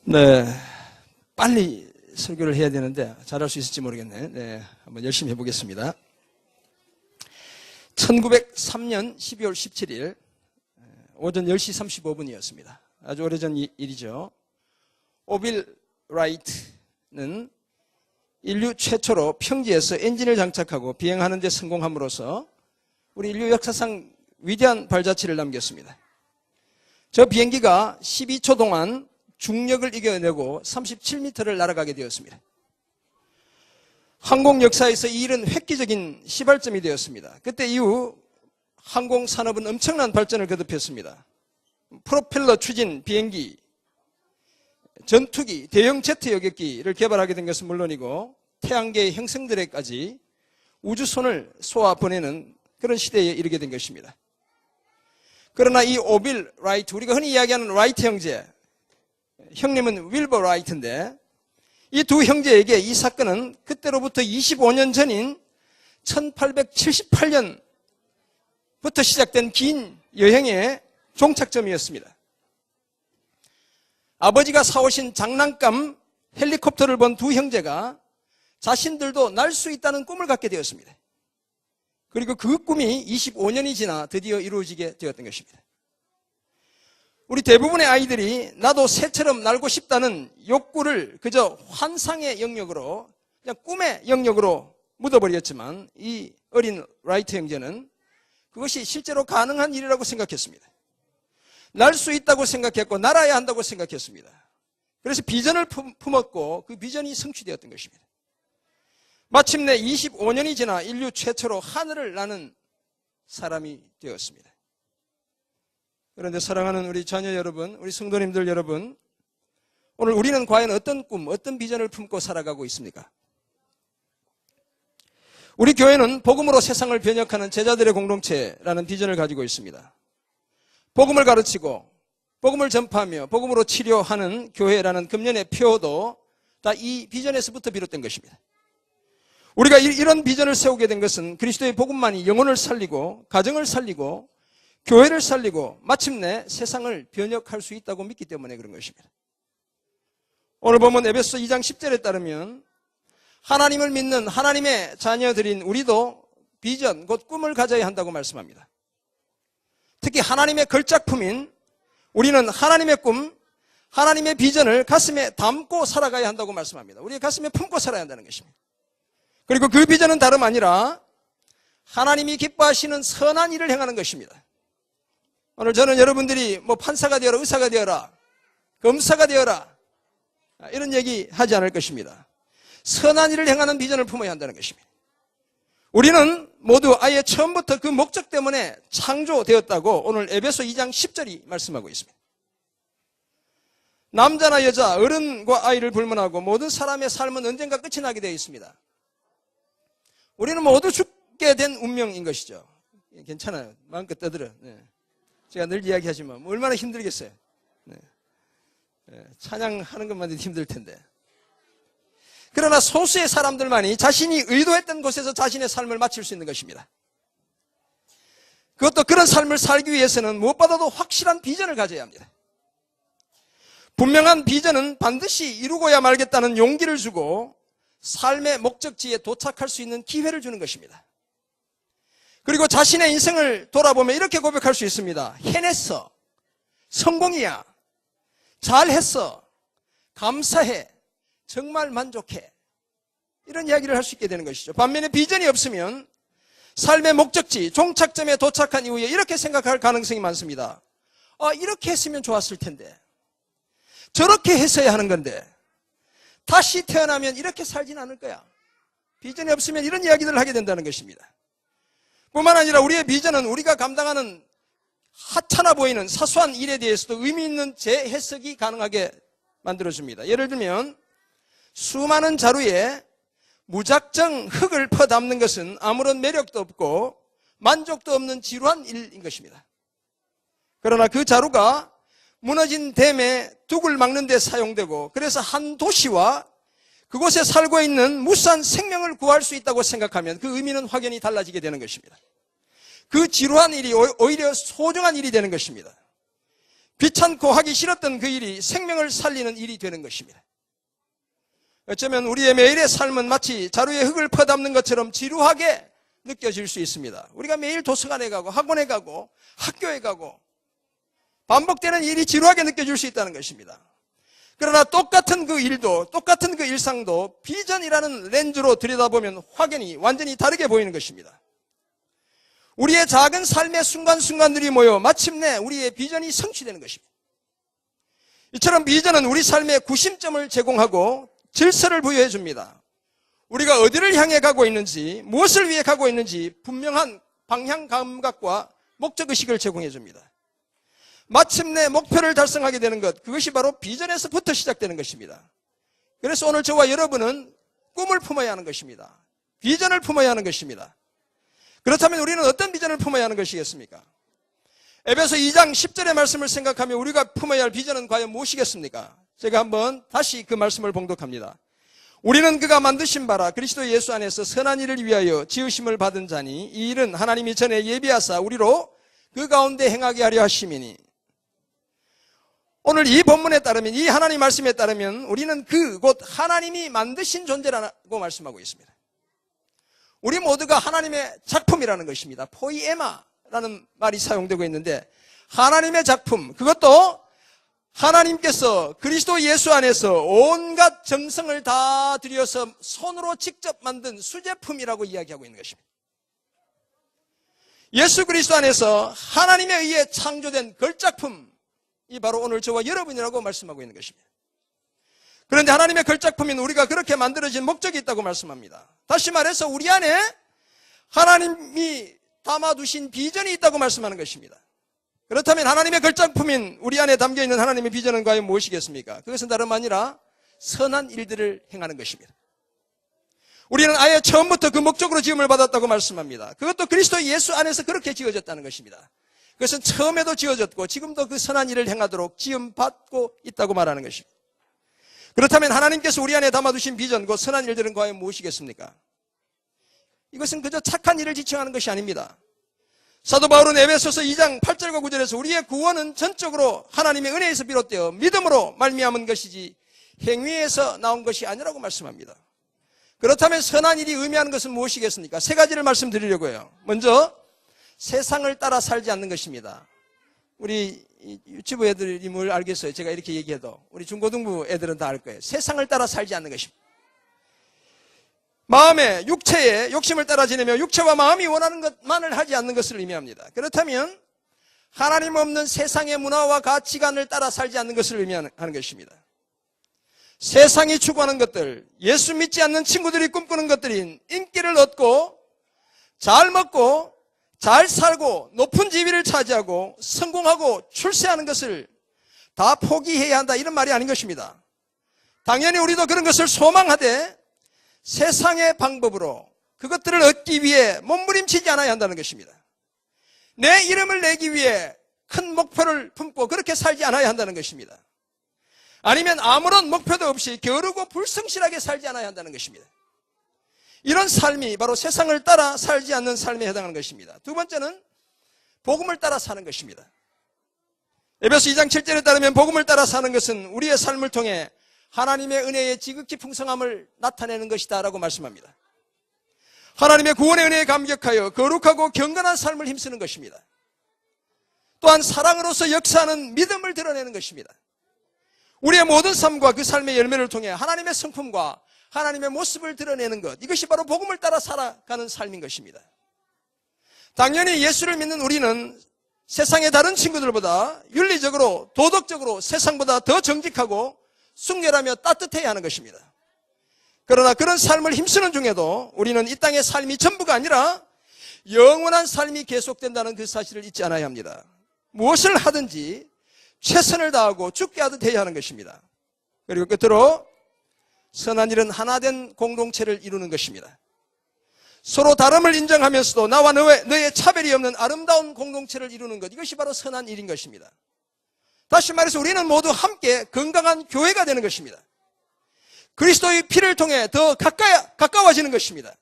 네, 빨리 설교를 해야 되는데 잘할 수 있을지 모르겠네. 네, 한번 열심히 해보겠습니다. 1903년 12월 17일 오전 10시 35분이었습니다. 아주 오래전 일이죠. 오빌 라이트는 인류 최초로 평지에서 엔진을 장착하고 비행하는 데 성공함으로써 우리 인류 역사상 위대한 발자취를 남겼습니다. 저 비행기가 12초 동안 중력을 이겨내고 37m를 날아가게 되었습니다. 항공 역사에서 이 일은 획기적인 시발점이 되었습니다. 그때 이후 항공산업은 엄청난 발전을 거듭했습니다. 프로펠러 추진 비행기, 전투기, 대형 제트 여객기를 개발하게 된 것은 물론이고 태양계의 행성들에까지 우주선을 쏘아 보내는 그런 시대에 이르게 된 것입니다. 그러나 이 오빌 라이트, 우리가 흔히 이야기하는 라이트 형제, 형님은 윌버 라이트인데 이 두 형제에게 이 사건은 그때로부터 25년 전인 1878년부터 시작된 긴 여행의 종착점이었습니다. 아버지가 사오신 장난감 헬리콥터를 본 두 형제가 자신들도 날 수 있다는 꿈을 갖게 되었습니다. 그리고 그 꿈이 25년이 지나 드디어 이루어지게 되었던 것입니다. 우리 대부분의 아이들이 나도 새처럼 날고 싶다는 욕구를 그저 환상의 영역으로, 그냥 꿈의 영역으로 묻어버렸지만 이 어린 라이트 형제는 그것이 실제로 가능한 일이라고 생각했습니다. 날 수 있다고 생각했고 날아야 한다고 생각했습니다. 그래서 비전을 품었고 그 비전이 성취되었던 것입니다. 마침내 25년이 지나 인류 최초로 하늘을 나는 사람이 되었습니다. 그런데 사랑하는 우리 자녀 여러분, 우리 성도님들 여러분, 오늘 우리는 과연 어떤 꿈, 어떤 비전을 품고 살아가고 있습니까? 우리 교회는 복음으로 세상을 변혁하는 제자들의 공동체라는 비전을 가지고 있습니다. 복음을 가르치고 복음을 전파하며 복음으로 치료하는 교회라는 금년의 표도 다 이 비전에서부터 비롯된 것입니다. 우리가 이런 비전을 세우게 된 것은 그리스도의 복음만이 영혼을 살리고 가정을 살리고 교회를 살리고 마침내 세상을 변혁할 수 있다고 믿기 때문에 그런 것입니다. 오늘 보면 에베소 2장 10절에 따르면 하나님을 믿는 하나님의 자녀들인 우리도 비전, 곧 꿈을 가져야 한다고 말씀합니다. 특히 하나님의 걸작품인 우리는 하나님의 꿈, 하나님의 비전을 가슴에 담고 살아가야 한다고 말씀합니다. 우리의 가슴에 품고 살아야 한다는 것입니다. 그리고 그 비전은 다름 아니라 하나님이 기뻐하시는 선한 일을 행하는 것입니다. 오늘 저는 여러분들이 뭐 판사가 되어라, 의사가 되어라, 검사가 되어라 이런 얘기 하지 않을 것입니다. 선한 일을 행하는 비전을 품어야 한다는 것입니다. 우리는 모두 아예 처음부터 그 목적 때문에 창조되었다고 오늘 에베소 2장 10절이 말씀하고 있습니다. 남자나 여자, 어른과 아이를 불문하고 모든 사람의 삶은 언젠가 끝이 나게 되어 있습니다. 우리는 모두 죽게 된 운명인 것이죠. 괜찮아요. 마음껏 떠들어. 네. 제가 늘 이야기하지만 얼마나 힘들겠어요. 네. 찬양하는 것만 해도 힘들 텐데. 그러나 소수의 사람들만이 자신이 의도했던 곳에서 자신의 삶을 마칠 수 있는 것입니다. 그것도 그런 삶을 살기 위해서는 무엇보다도 확실한 비전을 가져야 합니다. 분명한 비전은 반드시 이루고야 말겠다는 용기를 주고 삶의 목적지에 도착할 수 있는 기회를 주는 것입니다. 그리고 자신의 인생을 돌아보면 이렇게 고백할 수 있습니다. 해냈어. 성공이야. 잘했어. 감사해. 정말 만족해. 이런 이야기를 할 수 있게 되는 것이죠. 반면에 비전이 없으면 삶의 목적지, 종착점에 도착한 이후에 이렇게 생각할 가능성이 많습니다. 이렇게 했으면 좋았을 텐데. 저렇게 했어야 하는 건데. 다시 태어나면 이렇게 살진 않을 거야. 비전이 없으면 이런 이야기들을 하게 된다는 것입니다. 뿐만 아니라 우리의 비전은 우리가 감당하는 하찮아 보이는 사소한 일에 대해서도 의미 있는 재해석이 가능하게 만들어줍니다. 예를 들면 수많은 자루에 무작정 흙을 퍼담는 것은 아무런 매력도 없고 만족도 없는 지루한 일인 것입니다. 그러나 그 자루가 무너진 댐에 둑을 막는 데 사용되고 그래서 한 도시와 그곳에 살고 있는 무수한 생명을 구할 수 있다고 생각하면 그 의미는 확연히 달라지게 되는 것입니다. 그 지루한 일이 오히려 소중한 일이 되는 것입니다. 귀찮고 하기 싫었던 그 일이 생명을 살리는 일이 되는 것입니다. 어쩌면 우리의 매일의 삶은 마치 자루에 흙을 퍼담는 것처럼 지루하게 느껴질 수 있습니다. 우리가 매일 도서관에 가고 학원에 가고 학교에 가고 반복되는 일이 지루하게 느껴질 수 있다는 것입니다. 그러나 똑같은 그 일도, 똑같은 그 일상도 비전이라는 렌즈로 들여다보면 확연히 완전히 다르게 보이는 것입니다. 우리의 작은 삶의 순간순간들이 모여 마침내 우리의 비전이 성취되는 것입니다. 이처럼 비전은 우리 삶의 구심점을 제공하고 질서를 부여해 줍니다. 우리가 어디를 향해 가고 있는지, 무엇을 위해 가고 있는지 분명한 방향 감각과 목적의식을 제공해 줍니다. 마침내 목표를 달성하게 되는 것, 그것이 바로 비전에서부터 시작되는 것입니다. 그래서 오늘 저와 여러분은 꿈을 품어야 하는 것입니다. 비전을 품어야 하는 것입니다. 그렇다면 우리는 어떤 비전을 품어야 하는 것이겠습니까? 에베소 2장 10절의 말씀을 생각하며 우리가 품어야 할 비전은 과연 무엇이겠습니까? 제가 한번 다시 그 말씀을 봉독합니다. 우리는 그가 만드신 바라 그리스도 예수 안에서 선한 일을 위하여 지으심을 받은 자니 이 일은 하나님이 전에 예비하사 우리로 그 가운데 행하게 하려 하심이니. 오늘 이 본문에 따르면, 이 하나님 말씀에 따르면 우리는 그 곧 하나님이 만드신 존재라고 말씀하고 있습니다. 우리 모두가 하나님의 작품이라는 것입니다. 포이에마라는 말이 사용되고 있는데 하나님의 작품, 그것도 하나님께서 그리스도 예수 안에서 온갖 정성을 다 들여서 손으로 직접 만든 수제품이라고 이야기하고 있는 것입니다. 예수 그리스도 안에서 하나님에 의해 창조된 걸작품이 바로 오늘 저와 여러분이라고 말씀하고 있는 것입니다. 그런데 하나님의 걸작품인 우리가 그렇게 만들어진 목적이 있다고 말씀합니다. 다시 말해서 우리 안에 하나님이 담아두신 비전이 있다고 말씀하는 것입니다. 그렇다면 하나님의 걸작품인 우리 안에 담겨있는 하나님의 비전은 과연 무엇이겠습니까? 그것은 다름 아니라 선한 일들을 행하는 것입니다. 우리는 아예 처음부터 그 목적으로 지음을 받았다고 말씀합니다. 그것도 그리스도 예수 안에서 그렇게 지어졌다는 것입니다. 그것은 처음에도 지어졌고 지금도 그 선한 일을 행하도록 지음받고 있다고 말하는 것입니다. 그렇다면 하나님께서 우리 안에 담아두신 비전, 그 선한 일들은 과연 무엇이겠습니까? 이것은 그저 착한 일을 지칭하는 것이 아닙니다. 사도 바울은 에베소서 2장 8절과 9절에서 우리의 구원은 전적으로 하나님의 은혜에서 비롯되어 믿음으로 말미암은 것이지 행위에서 나온 것이 아니라고 말씀합니다. 그렇다면 선한 일이 의미하는 것은 무엇이겠습니까? 세 가지를 말씀드리려고 해요. 먼저 세상을 따라 살지 않는 것입니다. 우리 유치부 애들이 뭘 알겠어요? 제가 이렇게 얘기해도 우리 중고등부 애들은 다 알 거예요. 세상을 따라 살지 않는 것입니다. 마음의 육체의 욕심을 따라 지내며 육체와 마음이 원하는 것만을 하지 않는 것을 의미합니다. 그렇다면 하나님 없는 세상의 문화와 가치관을 따라 살지 않는 것을 의미하는 것입니다. 세상이 추구하는 것들, 예수 믿지 않는 친구들이 꿈꾸는 것들인 인기를 얻고 잘 먹고 잘 살고 높은 지위를 차지하고 성공하고 출세하는 것을 다 포기해야 한다, 이런 말이 아닌 것입니다. 당연히 우리도 그런 것을 소망하되 세상의 방법으로 그것들을 얻기 위해 몸부림치지 않아야 한다는 것입니다. 내 이름을 내기 위해 큰 목표를 품고 그렇게 살지 않아야 한다는 것입니다. 아니면 아무런 목표도 없이 게으르고 불성실하게 살지 않아야 한다는 것입니다. 이런 삶이 바로 세상을 따라 살지 않는 삶에 해당하는 것입니다. 두 번째는 복음을 따라 사는 것입니다. 에베소 2장 7절에 따르면 복음을 따라 사는 것은 우리의 삶을 통해 하나님의 은혜의 지극히 풍성함을 나타내는 것이다 라고 말씀합니다. 하나님의 구원의 은혜에 감격하여 거룩하고 경건한 삶을 힘쓰는 것입니다. 또한 사랑으로서 역사하는 믿음을 드러내는 것입니다. 우리의 모든 삶과 그 삶의 열매를 통해 하나님의 성품과 하나님의 모습을 드러내는 것, 이것이 바로 복음을 따라 살아가는 삶인 것입니다. 당연히 예수를 믿는 우리는 세상의 다른 친구들보다 윤리적으로, 도덕적으로 세상보다 더 정직하고 순결하며 따뜻해야 하는 것입니다. 그러나 그런 삶을 힘쓰는 중에도 우리는 이 땅의 삶이 전부가 아니라 영원한 삶이 계속된다는 그 사실을 잊지 않아야 합니다. 무엇을 하든지 최선을 다하고 죽게 하듯 해야 하는 것입니다. 그리고 끝으로 선한 일은 하나된 공동체를 이루는 것입니다. 서로 다름을 인정하면서도 나와 너의 차별이 없는 아름다운 공동체를 이루는 것, 이것이 바로 선한 일인 것입니다. 다시 말해서 우리는 모두 함께 건강한 교회가 되는 것입니다. 그리스도의 피를 통해 더 가까워지는 것입니다.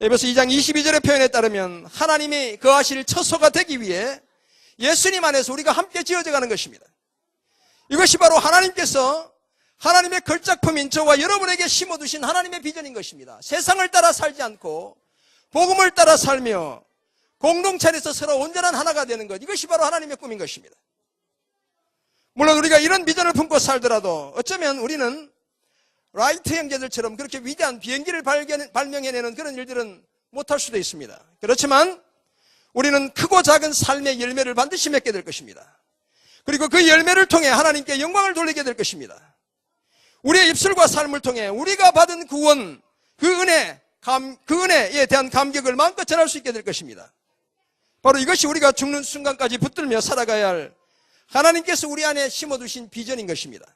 에베소 2장 22절의 표현에 따르면 하나님이 거하실 처소가 되기 위해 예수님 안에서 우리가 함께 지어져 가는 것입니다. 이것이 바로 하나님께서 하나님의 걸작품인 저와 여러분에게 심어두신 하나님의 비전인 것입니다. 세상을 따라 살지 않고 복음을 따라 살며 공동체 안에서 서로 온전한 하나가 되는 것, 이것이 바로 하나님의 꿈인 것입니다. 물론 우리가 이런 비전을 품고 살더라도 어쩌면 우리는 라이트 형제들처럼 그렇게 위대한 비행기를 발명해내는 그런 일들은 못할 수도 있습니다. 그렇지만 우리는 크고 작은 삶의 열매를 반드시 맺게 될 것입니다. 그리고 그 열매를 통해 하나님께 영광을 돌리게 될 것입니다. 우리의 입술과 삶을 통해 우리가 받은 구원, 그 은혜에 대한 감격을 마음껏 전할 수 있게 될 것입니다. 바로 이것이 우리가 죽는 순간까지 붙들며 살아가야 할 하나님께서 우리 안에 심어두신 비전인 것입니다.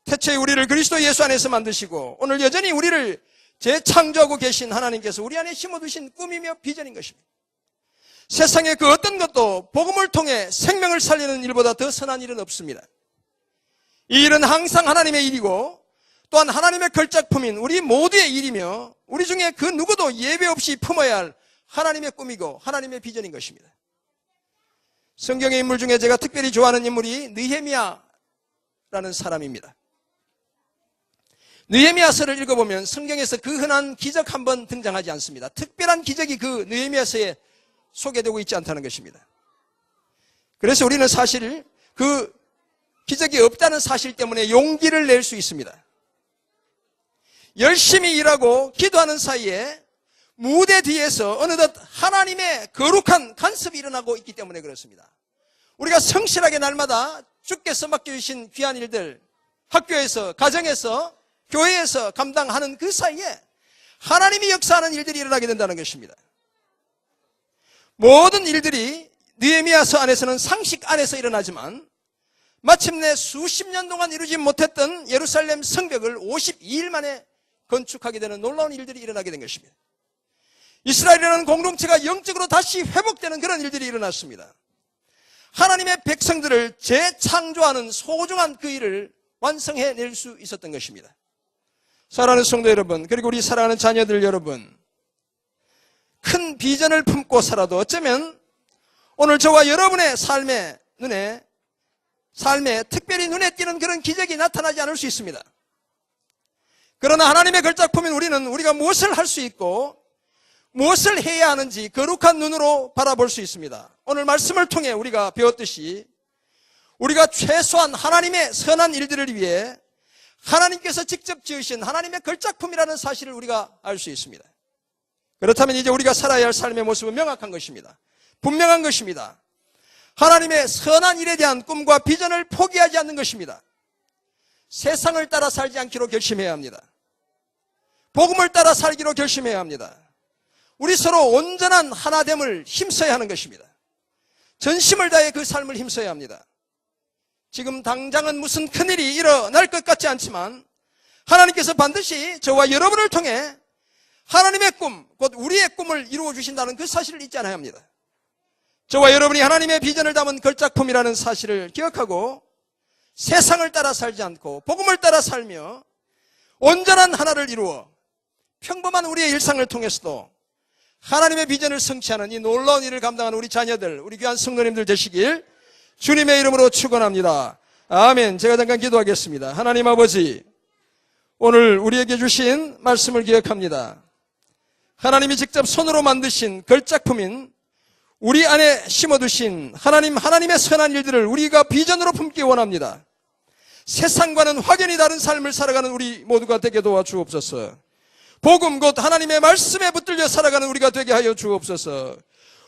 태초에 우리를 그리스도 예수 안에서 만드시고 오늘 여전히 우리를 재창조하고 계신 하나님께서 우리 안에 심어두신 꿈이며 비전인 것입니다. 세상의 그 어떤 것도 복음을 통해 생명을 살리는 일보다 더 선한 일은 없습니다. 이 일은 항상 하나님의 일이고 또한 하나님의 걸작품인 우리 모두의 일이며 우리 중에 그 누구도 예외 없이 품어야 할 하나님의 꿈이고 하나님의 비전인 것입니다. 성경의 인물 중에 제가 특별히 좋아하는 인물이 느헤미야라는 사람입니다. 느헤미야서를 읽어보면 성경에서 그 흔한 기적 한 번 등장하지 않습니다. 특별한 기적이 그 느헤미야서에 소개되고 있지 않다는 것입니다. 그래서 우리는 사실 그 기적이 없다는 사실 때문에 용기를 낼 수 있습니다. 열심히 일하고 기도하는 사이에 무대 뒤에서 어느덧 하나님의 거룩한 간섭이 일어나고 있기 때문에 그렇습니다. 우리가 성실하게 날마다 주께서 맡겨주신 귀한 일들, 학교에서, 가정에서, 교회에서 감당하는 그 사이에 하나님이 역사하는 일들이 일어나게 된다는 것입니다. 모든 일들이 느헤미야서 안에서는 상식 안에서 일어나지만 마침내 수십 년 동안 이루지 못했던 예루살렘 성벽을 52일 만에 건축하게 되는 놀라운 일들이 일어나게 된 것입니다. 이스라엘이라는 공동체가 영적으로 다시 회복되는 그런 일들이 일어났습니다. 하나님의 백성들을 재창조하는 소중한 그 일을 완성해낼 수 있었던 것입니다. 사랑하는 성도 여러분, 그리고 우리 사랑하는 자녀들 여러분, 큰 비전을 품고 살아도 어쩌면 오늘 저와 여러분의 삶에 특별히 눈에 띄는 그런 기적이 나타나지 않을 수 있습니다. 그러나 하나님의 걸작품인 우리는 우리가 무엇을 할 수 있고 무엇을 해야 하는지 거룩한 눈으로 바라볼 수 있습니다. 오늘 말씀을 통해 우리가 배웠듯이 우리가 최소한 하나님의 선한 일들을 위해 하나님께서 직접 지으신 하나님의 걸작품이라는 사실을 우리가 알 수 있습니다. 그렇다면 이제 우리가 살아야 할 삶의 모습은 명확한 것입니다. 분명한 것입니다. 하나님의 선한 일에 대한 꿈과 비전을 포기하지 않는 것입니다. 세상을 따라 살지 않기로 결심해야 합니다. 복음을 따라 살기로 결심해야 합니다. 우리 서로 온전한 하나됨을 힘써야 하는 것입니다. 전심을 다해 그 삶을 힘써야 합니다. 지금 당장은 무슨 큰일이 일어날 것 같지 않지만 하나님께서 반드시 저와 여러분을 통해 하나님의 꿈, 곧 우리의 꿈을 이루어 주신다는 그 사실을 잊지 않아야 합니다. 저와 여러분이 하나님의 비전을 담은 걸작품이라는 사실을 기억하고 세상을 따라 살지 않고 복음을 따라 살며 온전한 하나를 이루어 평범한 우리의 일상을 통해서도 하나님의 비전을 성취하는 이 놀라운 일을 감당하는 우리 자녀들, 우리 귀한 성도님들 되시길 주님의 이름으로 축원합니다. 아멘. 제가 잠깐 기도하겠습니다. 하나님 아버지, 오늘 우리에게 주신 말씀을 기억합니다. 하나님이 직접 손으로 만드신 걸작품인 우리 안에 심어두신 하나님의 선한 일들을 우리가 비전으로 품기 원합니다. 세상과는 확연히 다른 삶을 살아가는 우리 모두가 되게 도와주옵소서. 복음 곧 하나님의 말씀에 붙들려 살아가는 우리가 되게 하여 주옵소서.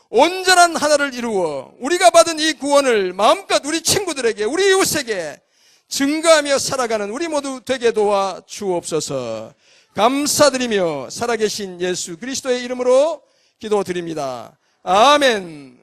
온전한 하나를 이루어 우리가 받은 이 구원을 마음껏 우리 친구들에게, 우리 이웃에게 증거하며 살아가는 우리 모두 되게 도와 주옵소서. 감사드리며 살아계신 예수 그리스도의 이름으로 기도드립니다. 아멘.